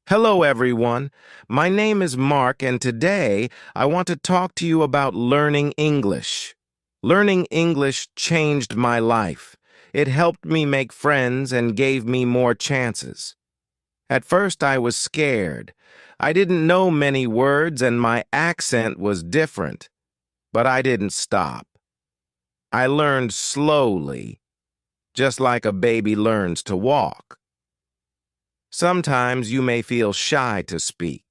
Hello, everyone. My name is Mark, and today I want to talk to you about learning English. Learning English changed my life. It helped me make friends and gave me more chances. At first, I was scared. I didn't know many words, and my accent was different. But I didn't stop. I learned slowly, just like a baby learns to walk. Sometimes you may feel shy to speak.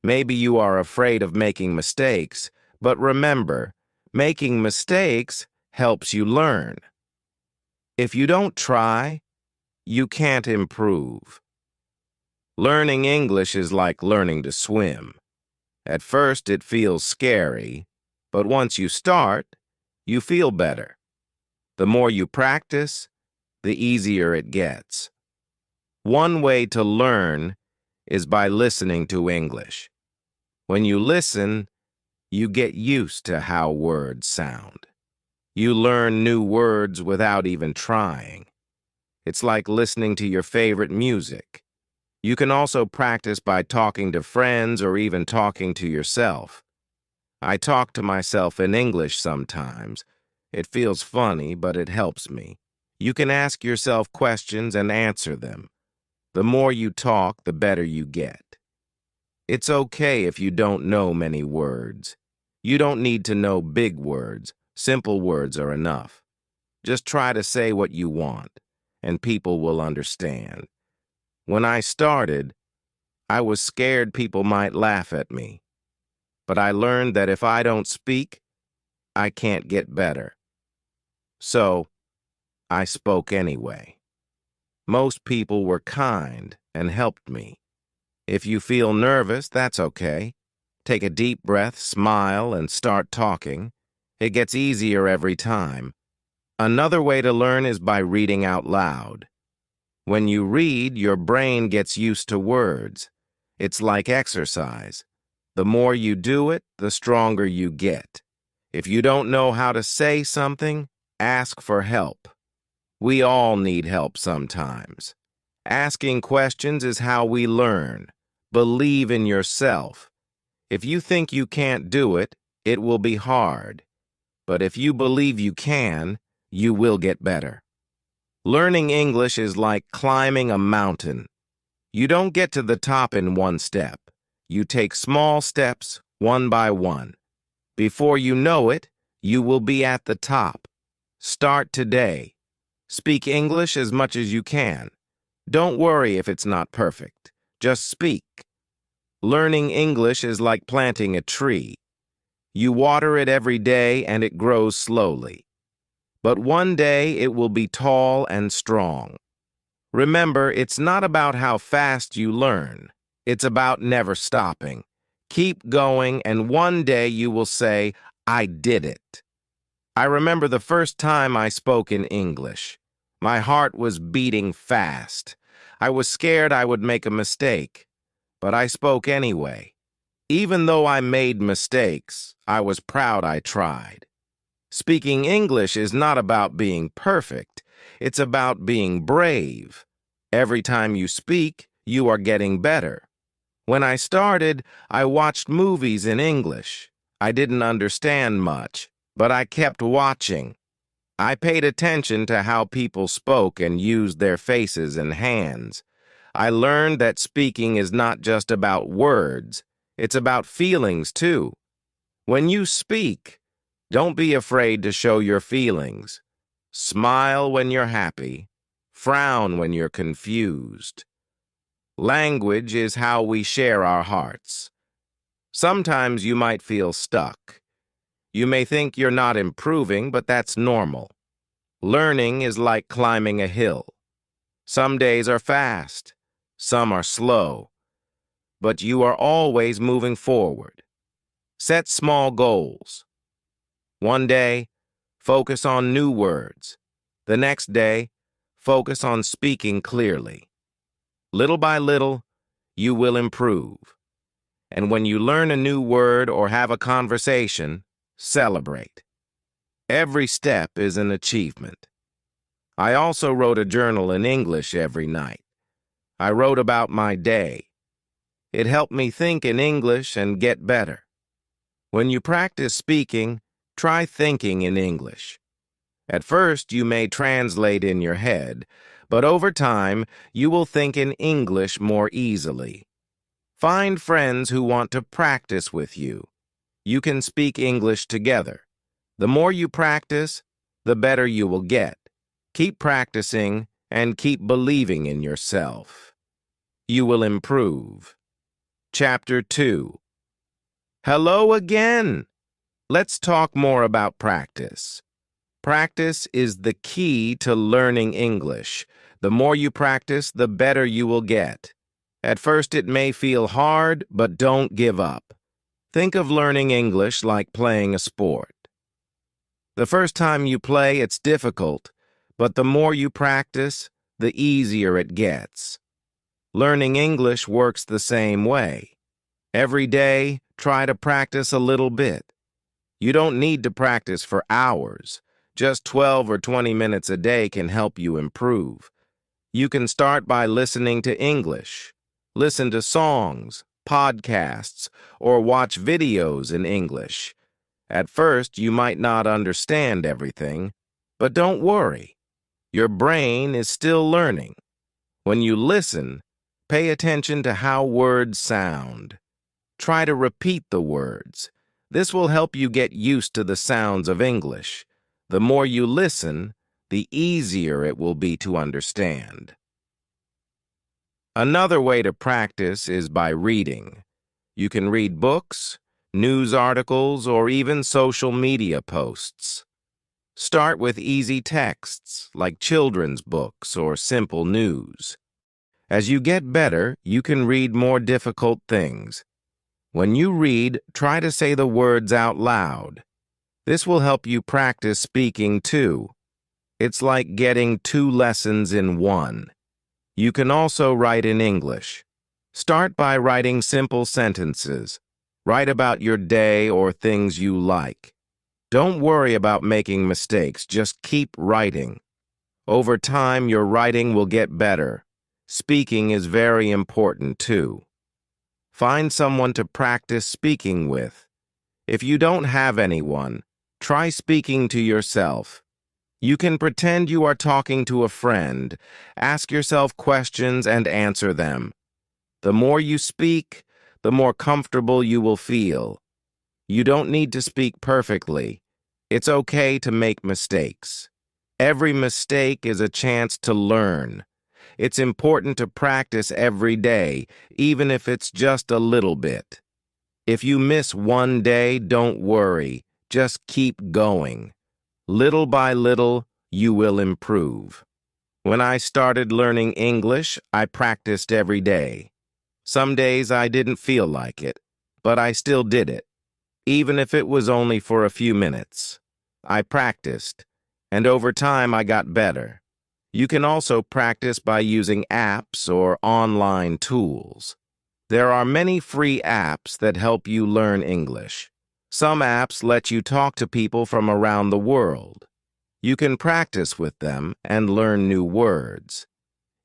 Maybe you are afraid of making mistakes, but remember, making mistakes helps you learn. If you don't try, you can't improve. Learning English is like learning to swim. At first, it feels scary, but once you start, you feel better. The more you practice, the easier it gets. One way to learn is by listening to English. When you listen, you get used to how words sound. You learn new words without even trying. It's like listening to your favorite music. You can also practice by talking to friends or even talking to yourself. I talk to myself in English sometimes. It feels funny, but it helps me. You can ask yourself questions and answer them. The more you talk, the better you get. It's okay if you don't know many words. You don't need to know big words. Simple words are enough. Just try to say what you want, and people will understand. When I started, I was scared people might laugh at me. But I learned that if I don't speak, I can't get better. So, I spoke anyway. Most people were kind and helped me. If you feel nervous, that's okay. Take a deep breath, smile, and start talking. It gets easier every time. Another way to learn is by reading out loud. When you read, your brain gets used to words. It's like exercise. The more you do it, the stronger you get. If you don't know how to say something, ask for help. We all need help sometimes. Asking questions is how we learn. Believe in yourself. If you think you can't do it, it will be hard. But if you believe you can, you will get better. Learning English is like climbing a mountain. You don't get to the top in one step. You take small steps, one by one. Before you know it, you will be at the top. Start today. Speak English as much as you can. Don't worry if it's not perfect. Just speak. Learning English is like planting a tree. You water it every day and it grows slowly. But one day it will be tall and strong. Remember, it's not about how fast you learn. It's about never stopping. Keep going, and one day you will say, "I did it." I remember the first time I spoke in English. My heart was beating fast. I was scared I would make a mistake, but I spoke anyway. Even though I made mistakes, I was proud I tried. Speaking English is not about being perfect. It's about being brave. Every time you speak, you are getting better. When I started, I watched movies in English. I didn't understand much, but I kept watching. I paid attention to how people spoke and used their faces and hands. I learned that speaking is not just about words. It's about feelings, too. When you speak, don't be afraid to show your feelings. Smile when you're happy. Frown when you're confused. Language is how we share our hearts. Sometimes you might feel stuck. You may think you're not improving, but that's normal. Learning is like climbing a hill. Some days are fast, some are slow, but you are always moving forward. Set small goals. One day, focus on new words. The next day, focus on speaking clearly. Little by little, you will improve. And when you learn a new word or have a conversation, celebrate. Every step is an achievement. I also wrote a journal in English every night. I wrote about my day, It helped me think in English and get better. When you practice speaking, try thinking in English. At first, you may translate in your head, but over time, you will think in English more easily. Find friends who want to practice with you. You can speak English together. The more you practice, the better you will get. Keep practicing and keep believing in yourself. You will improve. Chapter 2. Hello again! Let's talk more about practice. Practice is the key to learning English. The more you practice, the better you will get. At first it may feel hard, but don't give up. Think of learning English like playing a sport. The first time you play, it's difficult, but the more you practice, the easier it gets. Learning English works the same way. Every day, try to practice a little bit. You don't need to practice for hours. Just 12 or 20 minutes a day can help you improve. You can start by listening to English. Listen to songs, podcasts, or watch videos in English. At first, you might not understand everything, but don't worry. Your brain is still learning. When you listen, pay attention to how words sound. Try to repeat the words. This will help you get used to the sounds of English. The more you listen, the easier it will be to understand. Another way to practice is by reading. You can read books, news articles, or even social media posts. Start with easy texts like children's books or simple news. As you get better, you can read more difficult things. When you read, try to say the words out loud. This will help you practice speaking too. It's like getting 2 lessons in one. You can also write in English. Start by writing simple sentences. Write about your day or things you like. Don't worry about making mistakes, just keep writing. Over time, your writing will get better. Speaking is very important too. Find someone to practice speaking with. If you don't have anyone, try speaking to yourself. You can pretend you are talking to a friend. Ask yourself questions and answer them. The more you speak, the more comfortable you will feel. You don't need to speak perfectly. It's okay to make mistakes. Every mistake is a chance to learn. It's important to practice every day, even if it's just a little bit. If you miss one day, don't worry. Just keep going. Little by little, you will improve. When I started learning English, I practiced every day. Some days I didn't feel like it, but I still did it, even if it was only for a few minutes. I practiced, and over time I got better. You can also practice by using apps or online tools. There are many free apps that help you learn English. Some apps let you talk to people from around the world. You can practice with them and learn new words.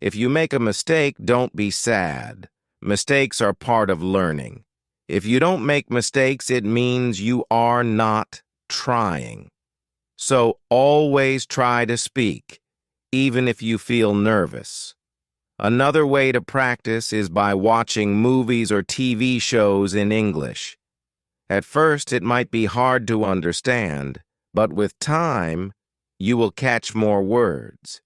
If you make a mistake, don't be sad. Mistakes are part of learning. If you don't make mistakes, it means you are not trying. So always try to speak, even if you feel nervous. Another way to practice is by watching movies or TV shows in English. At first, it might be hard to understand, but with time, you will catch more words.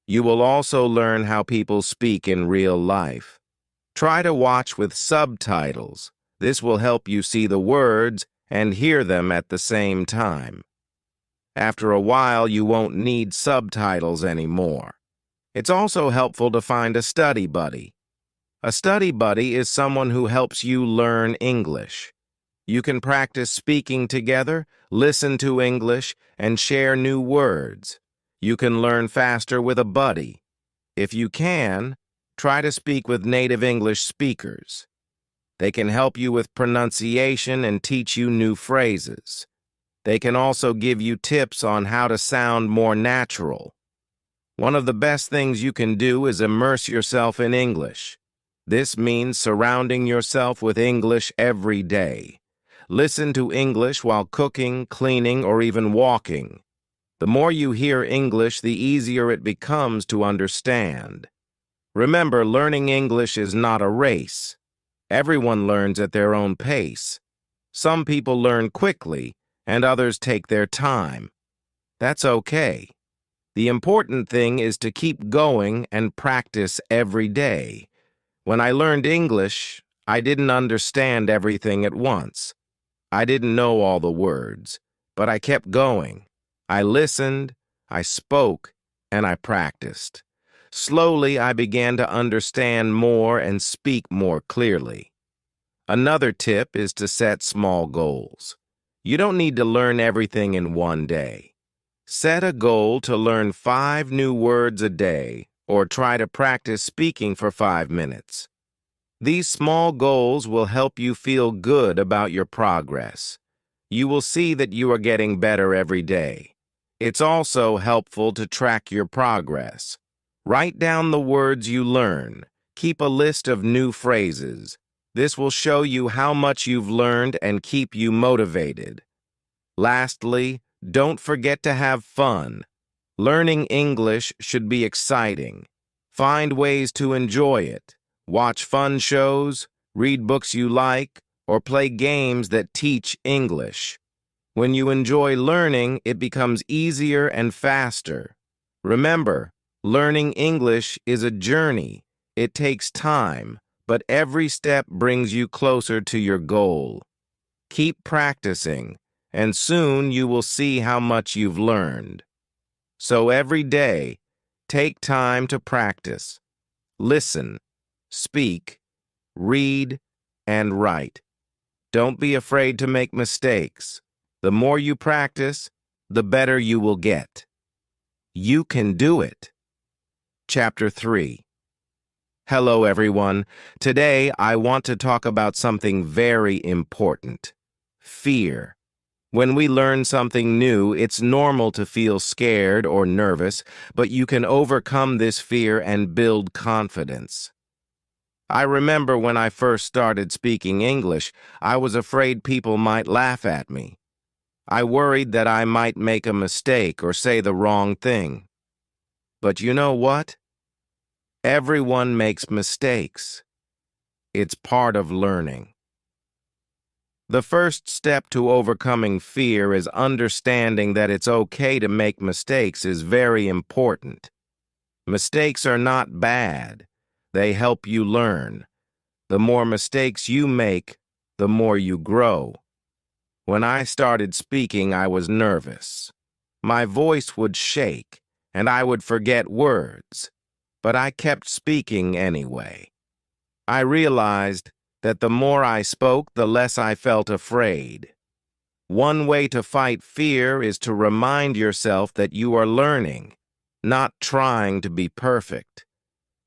You will also learn how people speak in real life. Try to watch with subtitles. This will help you see the words and hear them at the same time. After a while, you won't need subtitles anymore. It's also helpful to find a study buddy. A study buddy is someone who helps you learn English. You can practice speaking together, listen to English, and share new words. You can learn faster with a buddy. If you can, try to speak with native English speakers. They can help you with pronunciation and teach you new phrases. They can also give you tips on how to sound more natural. One of the best things you can do is immerse yourself in English. This means surrounding yourself with English every day. Listen to English while cooking, cleaning, or even walking. The more you hear English, the easier it becomes to understand. Remember, learning English is not a race. Everyone learns at their own pace. Some people learn quickly, and others take their time. That's okay. The important thing is to keep going and practice every day. When I learned English, I didn't understand everything at once. I didn't know all the words, but I kept going. I listened, I spoke, and I practiced. Slowly, I began to understand more and speak more clearly. Another tip is to set small goals. You don't need to learn everything in one day. Set a goal to learn 5 new words a day, or try to practice speaking for 5 minutes. These small goals will help you feel good about your progress. You will see that you are getting better every day. It's also helpful to track your progress. Write down the words you learn. Keep a list of new phrases. This will show you how much you've learned and keep you motivated. Lastly, don't forget to have fun. Learning English should be exciting. Find ways to enjoy it. Watch fun shows, read books you like, or play games that teach English. When you enjoy learning, it becomes easier and faster. Remember, learning English is a journey. It takes time, but every step brings you closer to your goal. Keep practicing, and soon you will see how much you've learned. So every day, take time to practice. Listen, speak, read, and write. Don't be afraid to make mistakes. The more you practice, the better you will get. You can do it. Chapter 3. Hello, everyone. Today, I want to talk about something very important: fear. When we learn something new, it's normal to feel scared or nervous, but you can overcome this fear and build confidence. I remember when I first started speaking English, I was afraid people might laugh at me. I worried that I might make a mistake or say the wrong thing. But you know what? Everyone makes mistakes. It's part of learning. The first step to overcoming fear is understanding that it's okay to make mistakes is very important. Mistakes are not bad. They help you learn. The more mistakes you make, the more you grow. When I started speaking, I was nervous. My voice would shake, and I would forget words. But I kept speaking anyway. I realized that the more I spoke, the less I felt afraid. One way to fight fear is to remind yourself that you are learning, not trying to be perfect.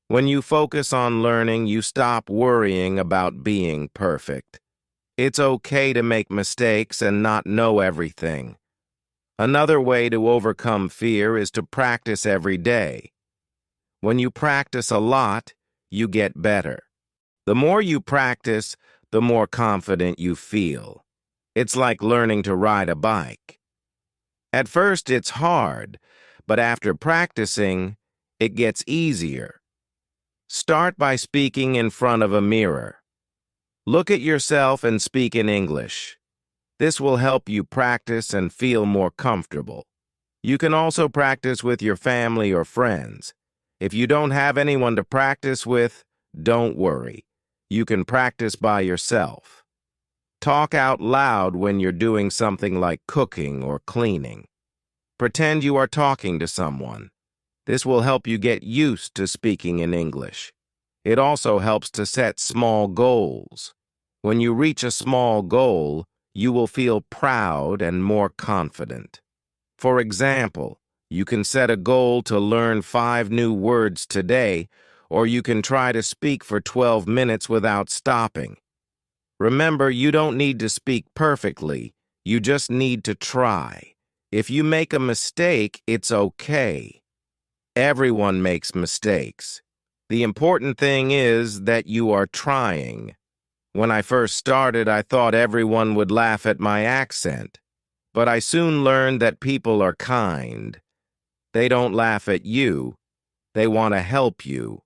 When you focus on learning, you stop worrying about being perfect. It's okay to make mistakes and not know everything. Another way to overcome fear is to practice every day. When you practice a lot, you get better. The more you practice, the more confident you feel. It's like learning to ride a bike. At first, it's hard, but after practicing, it gets easier. Start by speaking in front of a mirror. Look at yourself and speak in English. This will help you practice and feel more comfortable. You can also practice with your family or friends. If you don't have anyone to practice with, don't worry. You can practice by yourself. Talk out loud when you're doing something like cooking or cleaning. Pretend you are talking to someone. This will help you get used to speaking in English. It also helps to set small goals. When you reach a small goal, you will feel proud and more confident. For example, you can set a goal to learn 5 new words today, or you can try to speak for 12 minutes without stopping. Remember, you don't need to speak perfectly. You just need to try. If you make a mistake, it's okay. Everyone makes mistakes. The important thing is that you are trying. When I first started, I thought everyone would laugh at my accent, but I soon learned that people are kind. They don't laugh at you. They want to help you.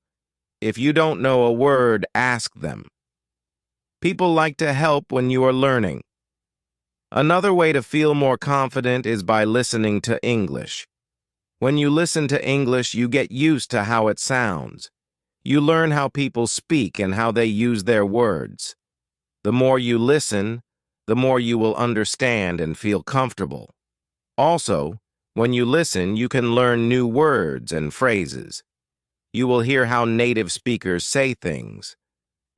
If you don't know a word, ask them. People like to help when you are learning. Another way to feel more confident is by listening to English. When you listen to English, you get used to how it sounds. You learn how people speak and how they use their words. The more you listen, the more you will understand and feel comfortable. Also, when you listen, you can learn new words and phrases. You will hear how native speakers say things.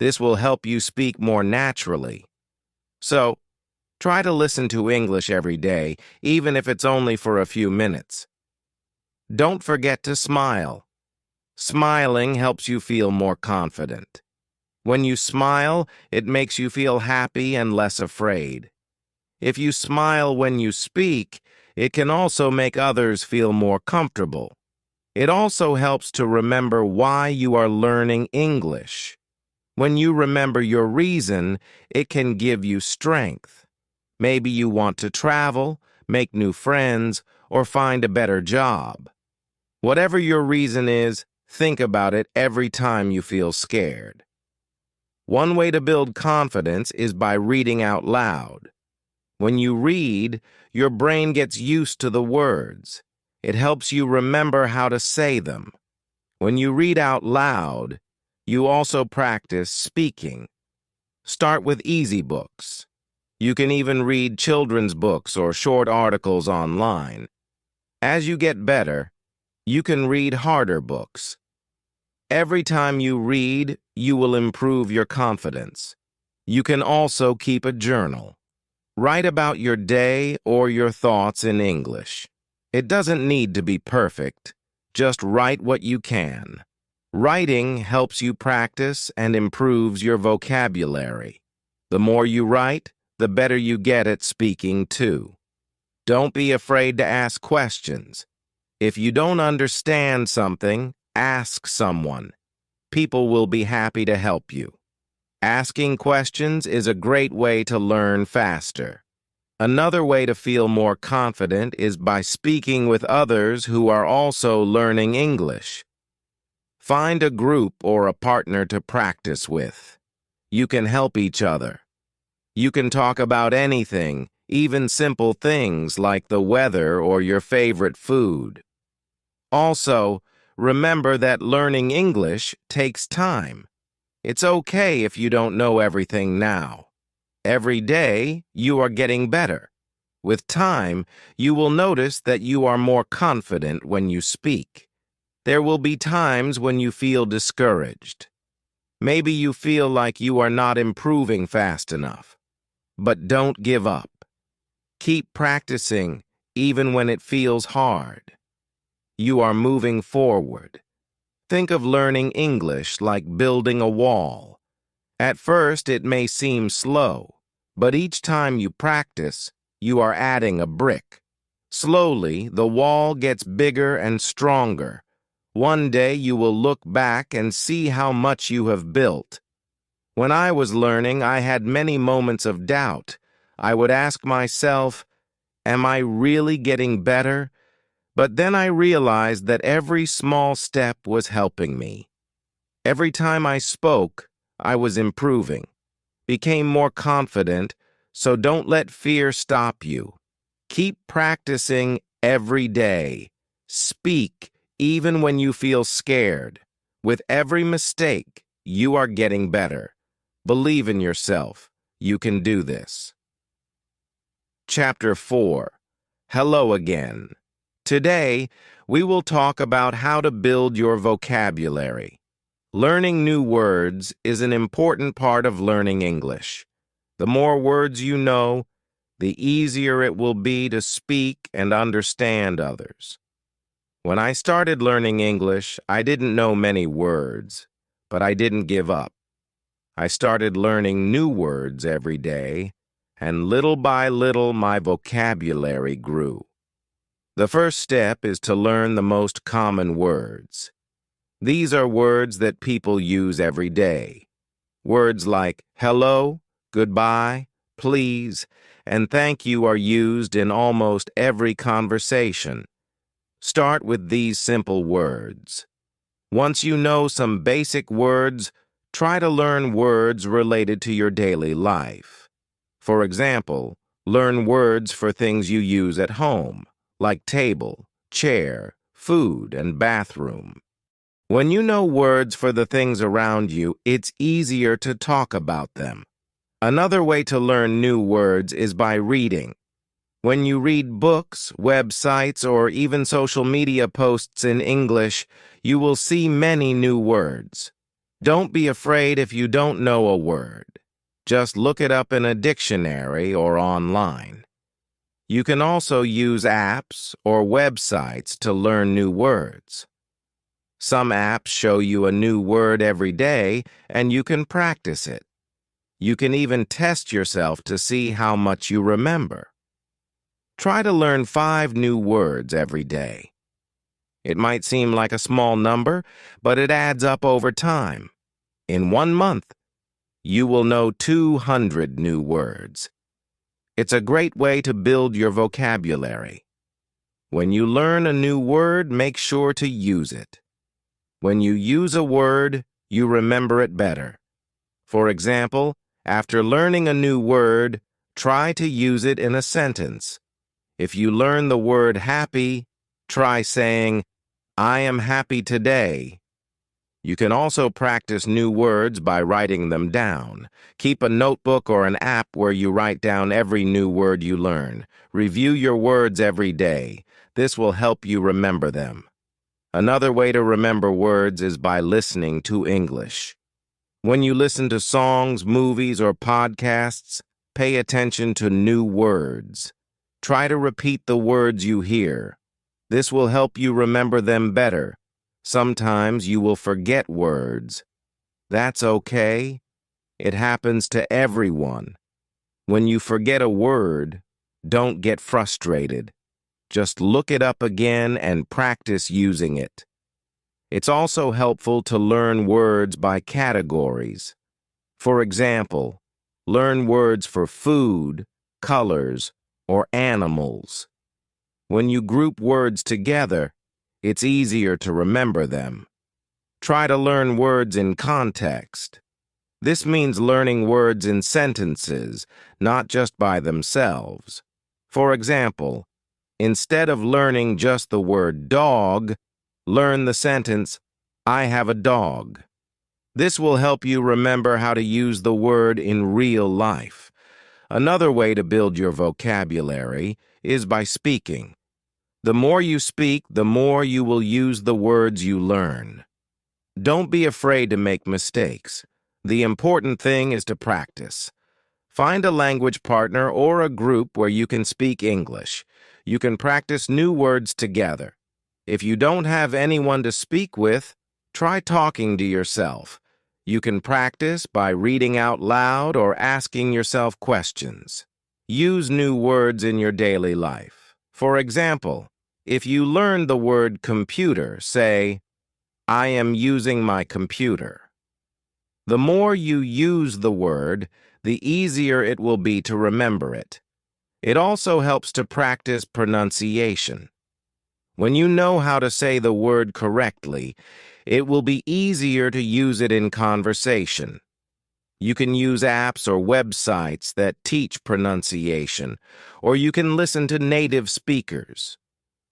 This will help you speak more naturally. So, try to listen to English every day, even if it's only for a few minutes. Don't forget to smile. Smiling helps you feel more confident. When you smile, it makes you feel happy and less afraid. If you smile when you speak, it can also make others feel more comfortable. It also helps to remember why you are learning English. When you remember your reason, it can give you strength. Maybe you want to travel, make new friends, or find a better job. Whatever your reason is, think about it every time you feel scared. One way to build confidence is by reading out loud. When you read, your brain gets used to the words. It helps you remember how to say them. When you read out loud, you also practice speaking. Start with easy books. You can even read children's books or short articles online. As you get better, you can read harder books. Every time you read, you will improve your confidence. You can also keep a journal. Write about your day or your thoughts in English. It doesn't need to be perfect. Just write what you can. Writing helps you practice and improves your vocabulary. The more you write, the better you get at speaking too. Don't be afraid to ask questions. If you don't understand something, ask someone. People will be happy to help you. Asking questions is a great way to learn faster. Another way to feel more confident is by speaking with others who are also learning English. Find a group or a partner to practice with. You can help each other. You can talk about anything, even simple things like the weather or your favorite food. Also, remember that learning English takes time. It's okay if you don't know everything now. Every day, you are getting better. With time, you will notice that you are more confident when you speak. There will be times when you feel discouraged. Maybe you feel like you are not improving fast enough. But don't give up. Keep practicing, even when it feels hard. You are moving forward. Think of learning English like building a wall. At first, it may seem slow, but each time you practice, you are adding a brick. Slowly, the wall gets bigger and stronger. One day, you will look back and see how much you have built. When I was learning, I had many moments of doubt. I would ask myself, am I really getting better? But then I realized that every small step was helping me. Every time I spoke, I was improving, became more confident, so don't let fear stop you. Keep practicing every day. Speak even when you feel scared. With every mistake, you are getting better. Believe in yourself. You can do this. Chapter 4. Hello again. Today, we will talk about how to build your vocabulary. Learning new words is an important part of learning English. The more words you know, the easier it will be to speak and understand others. When I started learning English, I didn't know many words, but I didn't give up. I started learning new words every day, and little by little my vocabulary grew. The first step is to learn the most common words. These are words that people use every day. Words like hello, goodbye, please, and thank you are used in almost every conversation. Start with these simple words. Once you know some basic words, try to learn words related to your daily life. For example, learn words for things you use at home, like table, chair, food, and bathroom. When you know words for the things around you, it's easier to talk about them. Another way to learn new words is by reading. When you read books, websites, or even social media posts in English, you will see many new words. Don't be afraid if you don't know a word. Just look it up in a dictionary or online. You can also use apps or websites to learn new words. Some apps show you a new word every day, and you can practice it. You can even test yourself to see how much you remember. Try to learn 5 new words every day. It might seem like a small number, but it adds up over time. In 1 month, you will know 200 new words. It's a great way to build your vocabulary. When you learn a new word, make sure to use it. When you use a word, you remember it better. For example, after learning a new word, try to use it in a sentence. If you learn the word happy, try saying, I am happy today. You can also practice new words by writing them down. Keep a notebook or an app where you write down every new word you learn. Review your words every day. This will help you remember them. Another way to remember words is by listening to English. When you listen to songs, movies, or podcasts, pay attention to new words. Try to repeat the words you hear. This will help you remember them better. Sometimes you will forget words. That's okay. It happens to everyone. When you forget a word, don't get frustrated. Just look it up again and practice using it. It's also helpful to learn words by categories. For example, learn words for food, colors, or animals. When you group words together, it's easier to remember them. Try to learn words in context. This means learning words in sentences, not just by themselves. For example, instead of learning just the word dog, learn the sentence, I have a dog. This will help you remember how to use the word in real life. Another way to build your vocabulary is by speaking. The more you speak, the more you will use the words you learn. Don't be afraid to make mistakes. The important thing is to practice. Find a language partner or a group where you can speak English. You can practice new words together. If you don't have anyone to speak with, try talking to yourself. You can practice by reading out loud or asking yourself questions. Use new words in your daily life. For example, if you learn the word computer, say, I am using my computer. The more you use the word, the easier it will be to remember it. It also helps to practice pronunciation. When you know how to say the word correctly, it will be easier to use it in conversation. You can use apps or websites that teach pronunciation, or you can listen to native speakers.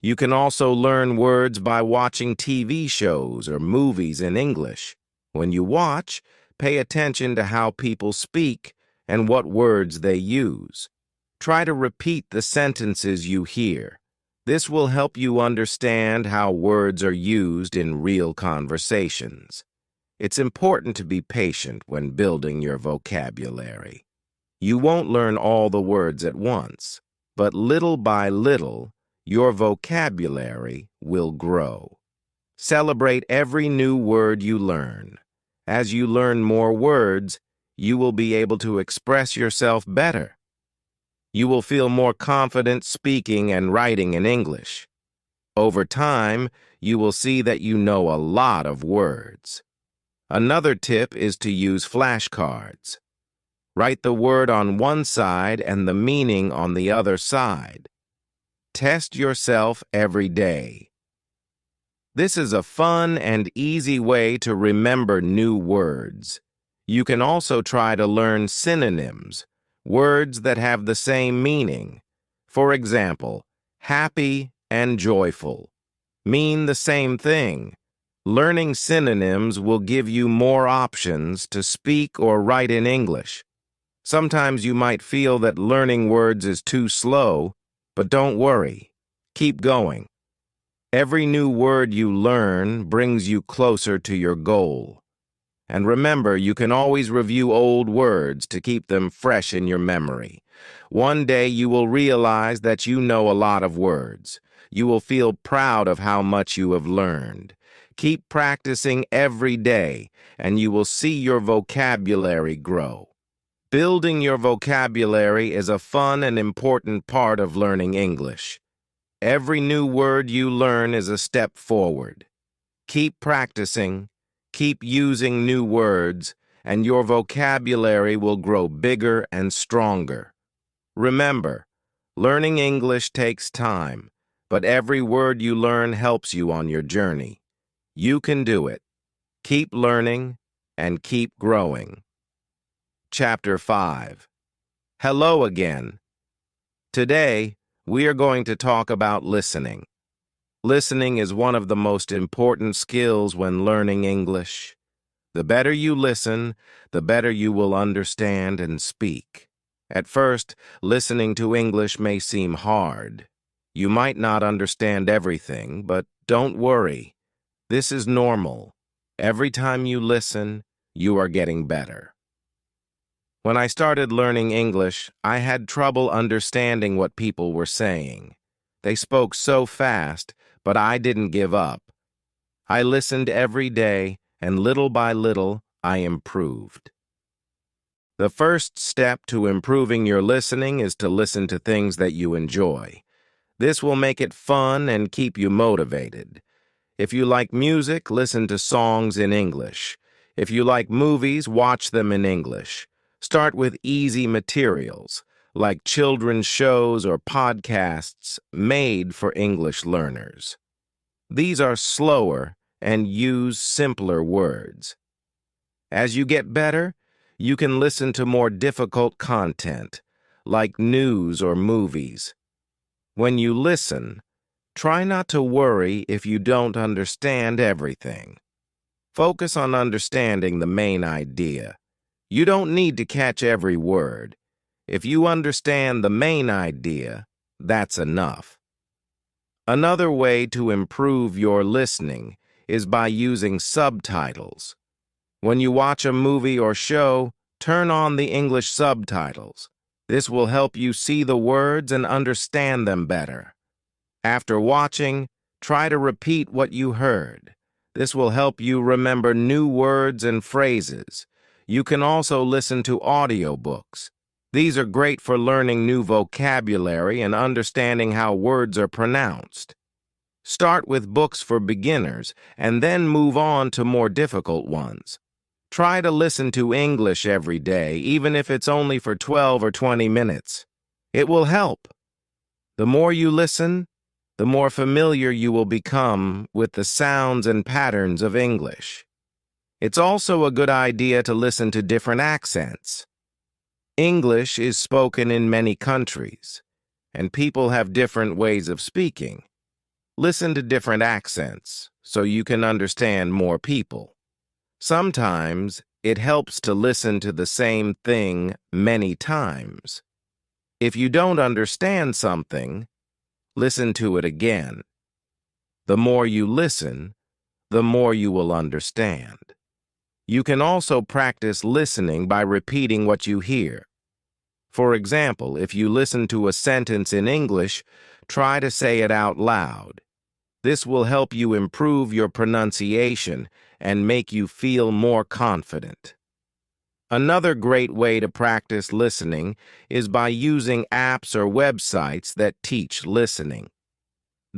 You can also learn words by watching TV shows or movies in English. When you watch, pay attention to how people speak and what words they use. Try to repeat the sentences you hear. This will help you understand how words are used in real conversations. It's important to be patient when building your vocabulary. You won't learn all the words at once, but little by little, your vocabulary will grow. Celebrate every new word you learn. As you learn more words, you will be able to express yourself better. You will feel more confident speaking and writing in English. Over time, you will see that you know a lot of words. Another tip is to use flashcards. Write the word on one side and the meaning on the other side. Test yourself every day. This is a fun and easy way to remember new words. You can also try to learn synonyms, words that have the same meaning. For example, happy and joyful mean the same thing. Learning synonyms will give you more options to speak or write in English. Sometimes you might feel that learning words is too slow, but don't worry. Keep going. Every new word you learn brings you closer to your goal. And remember, you can always review old words to keep them fresh in your memory. One day you will realize that you know a lot of words. You will feel proud of how much you have learned. Keep practicing every day, and you will see your vocabulary grow. Building your vocabulary is a fun and important part of learning English. Every new word you learn is a step forward. Keep practicing, keep using new words, and your vocabulary will grow bigger and stronger. Remember, learning English takes time, but every word you learn helps you on your journey. You can do it. Keep learning and keep growing. Chapter 5. Hello again. Today, we are going to talk about listening. Listening is one of the most important skills when learning English. The better you listen, the better you will understand and speak. At first, listening to English may seem hard. You might not understand everything, but don't worry. This is normal. Every time you listen, you are getting better. When I started learning English, I had trouble understanding what people were saying. They spoke so fast, but I didn't give up. I listened every day, and little by little, I improved. The first step to improving your listening is to listen to things that you enjoy. This will make it fun and keep you motivated. If you like music, listen to songs in English. If you like movies, watch them in English. Start with easy materials, like children's shows or podcasts made for English learners. These are slower and use simpler words. As you get better, you can listen to more difficult content, like news or movies. When you listen, try not to worry if you don't understand everything. Focus on understanding the main idea. You don't need to catch every word. If you understand the main idea, that's enough. Another way to improve your listening is by using subtitles. When you watch a movie or show, turn on the English subtitles. This will help you see the words and understand them better. After watching, try to repeat what you heard. This will help you remember new words and phrases. You can also listen to audiobooks. These are great for learning new vocabulary and understanding how words are pronounced. Start with books for beginners and then move on to more difficult ones. Try to listen to English every day, even if it's only for 12 or 20 minutes. It will help. The more you listen, the more familiar you will become with the sounds and patterns of English. It's also a good idea to listen to different accents. English is spoken in many countries, and people have different ways of speaking. Listen to different accents so you can understand more people. Sometimes it helps to listen to the same thing many times. If you don't understand something, listen to it again. The more you listen, the more you will understand. You can also practice listening by repeating what you hear. For example, if you listen to a sentence in English, try to say it out loud. This will help you improve your pronunciation and make you feel more confident. Another great way to practice listening is by using apps or websites that teach listening.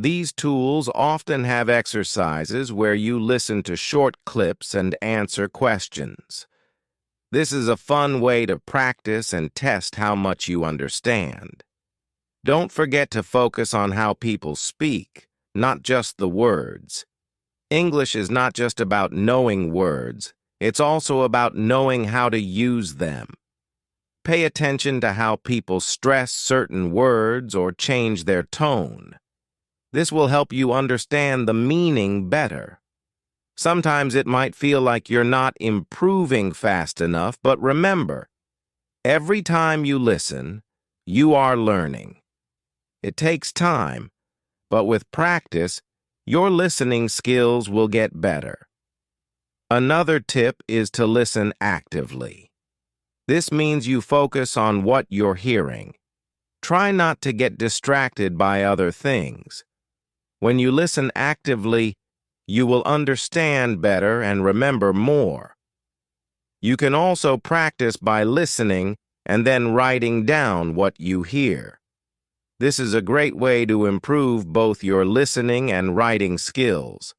These tools often have exercises where you listen to short clips and answer questions. This is a fun way to practice and test how much you understand. Don't forget to focus on how people speak, not just the words. English is not just about knowing words, it's also about knowing how to use them. Pay attention to how people stress certain words or change their tone. This will help you understand the meaning better. Sometimes it might feel like you're not improving fast enough, but remember, every time you listen, you are learning. It takes time, but with practice, your listening skills will get better. Another tip is to listen actively. This means you focus on what you're hearing. Try not to get distracted by other things. When you listen actively, you will understand better and remember more. You can also practice by listening and then writing down what you hear. This is a great way to improve both your listening and writing skills.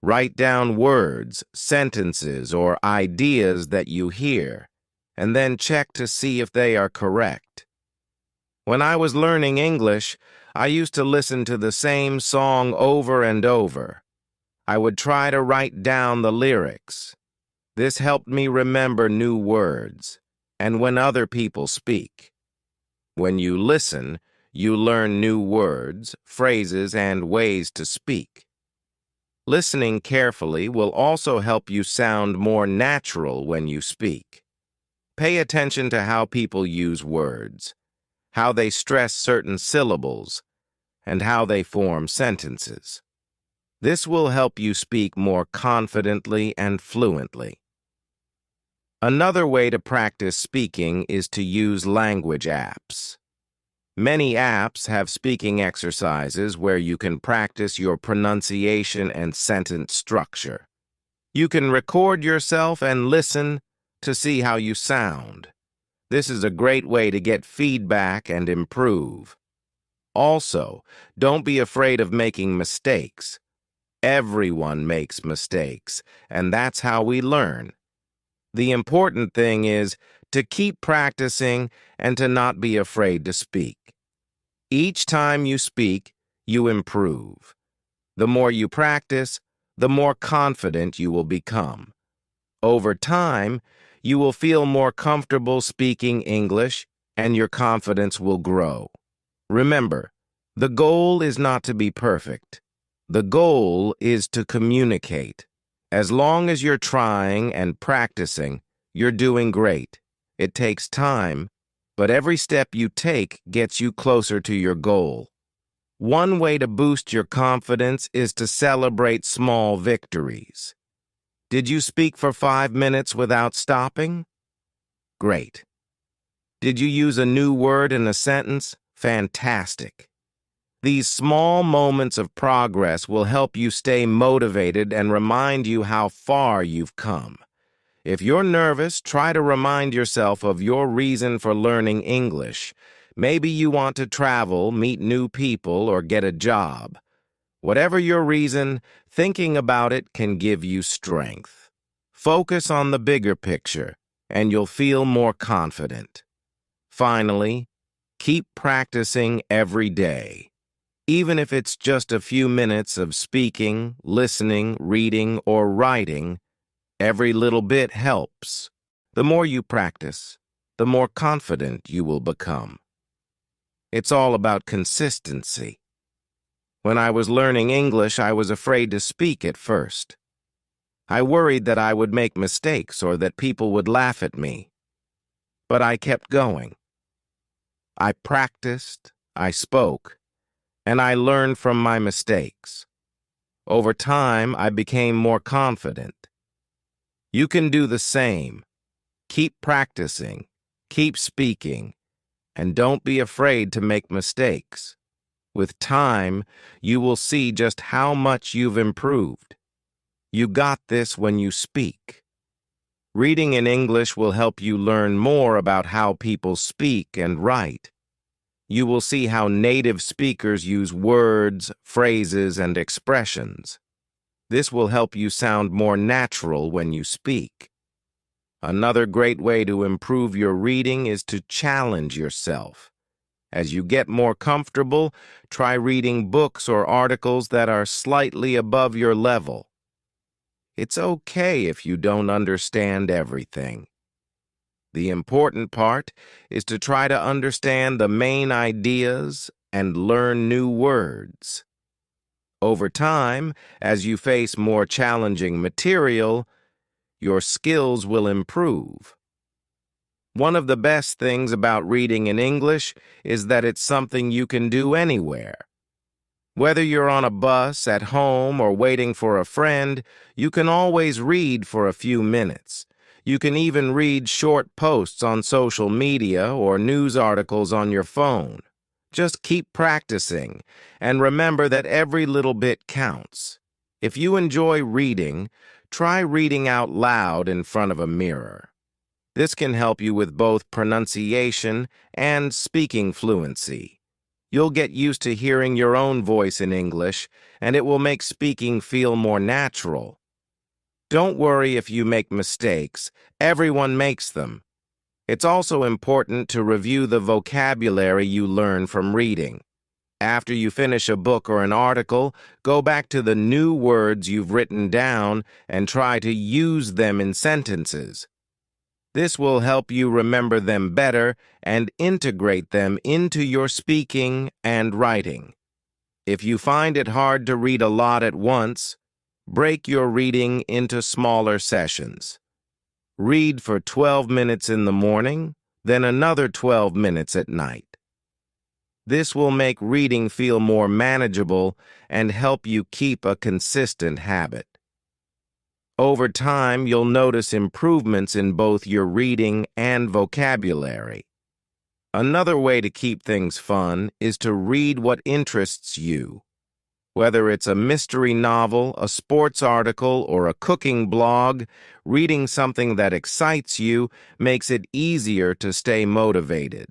Write down words, sentences, or ideas that you hear, and then check to see if they are correct. When I was learning English, I used to listen to the same song over and over. I would try to write down the lyrics. This helped me remember new words, and when other people speak. When you listen, you learn new words, phrases, and ways to speak. Listening carefully will also help you sound more natural when you speak. Pay attention to how people use words, how they stress certain syllables, and how they form sentences. This will help you speak more confidently and fluently. Another way to practice speaking is to use language apps. Many apps have speaking exercises where you can practice your pronunciation and sentence structure. You can record yourself and listen to see how you sound. This is a great way to get feedback and improve. Also, don't be afraid of making mistakes. Everyone makes mistakes, and that's how we learn. The important thing is to keep practicing and to not be afraid to speak. Each time you speak, you improve. The more you practice, the more confident you will become. Over time, you will feel more comfortable speaking English, and your confidence will grow. Remember, the goal is not to be perfect. The goal is to communicate. As long as you're trying and practicing, you're doing great. It takes time, but every step you take gets you closer to your goal. One way to boost your confidence is to celebrate small victories. Did you speak for 5 minutes without stopping? Great. Did you use a new word in a sentence? Fantastic. These small moments of progress will help you stay motivated and remind you how far you've come. If you're nervous, try to remind yourself of your reason for learning English. Maybe you want to travel, meet new people, or get a job. Whatever your reason, thinking about it can give you strength. Focus on the bigger picture, and you'll feel more confident. Finally, keep practicing every day. Even if it's just a few minutes of speaking, listening, reading, or writing, every little bit helps. The more you practice, the more confident you will become. It's all about consistency. When I was learning English, I was afraid to speak at first. I worried that I would make mistakes or that people would laugh at me. But I kept going. I practiced, I spoke, and I learned from my mistakes. Over time, I became more confident. You can do the same. Keep practicing, keep speaking, and don't be afraid to make mistakes. With time, you will see just how much you've improved. You got this when you speak. Reading in English will help you learn more about how people speak and write. You will see how native speakers use words, phrases, and expressions. This will help you sound more natural when you speak. Another great way to improve your reading is to challenge yourself. As you get more comfortable, try reading books or articles that are slightly above your level. It's okay if you don't understand everything. The important part is to try to understand the main ideas and learn new words. Over time, as you face more challenging material, your skills will improve. One of the best things about reading in English is that it's something you can do anywhere. Whether you're on a bus, at home, or waiting for a friend, you can always read for a few minutes. You can even read short posts on social media or news articles on your phone. Just keep practicing, and remember that every little bit counts. If you enjoy reading, try reading out loud in front of a mirror. This can help you with both pronunciation and speaking fluency. You'll get used to hearing your own voice in English, and it will make speaking feel more natural. Don't worry if you make mistakes. Everyone makes them. It's also important to review the vocabulary you learn from reading. After you finish a book or an article, go back to the new words you've written down and try to use them in sentences. This will help you remember them better and integrate them into your speaking and writing. If you find it hard to read a lot at once, break your reading into smaller sessions. Read for 12 minutes in the morning, then another 12 minutes at night. This will make reading feel more manageable and help you keep a consistent habit. Over time, you'll notice improvements in both your reading and vocabulary. Another way to keep things fun is to read what interests you. Whether it's a mystery novel, a sports article, or a cooking blog, reading something that excites you makes it easier to stay motivated.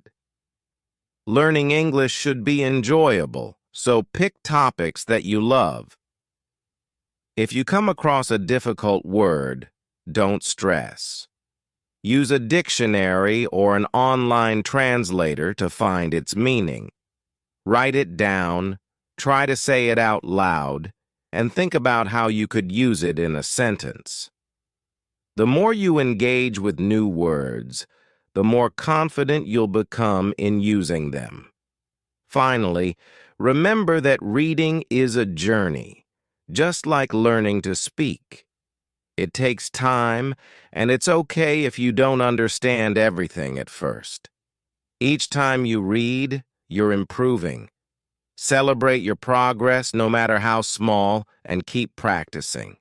Learning English should be enjoyable, so pick topics that you love. If you come across a difficult word, don't stress. Use a dictionary or an online translator to find its meaning. Write it down, try to say it out loud, and think about how you could use it in a sentence. The more you engage with new words, the more confident you'll become in using them. Finally, remember that reading is a journey. Just like learning to speak. It takes time, and it's okay if you don't understand everything at first. Each time you read, you're improving. Celebrate your progress, no matter how small, and keep practicing.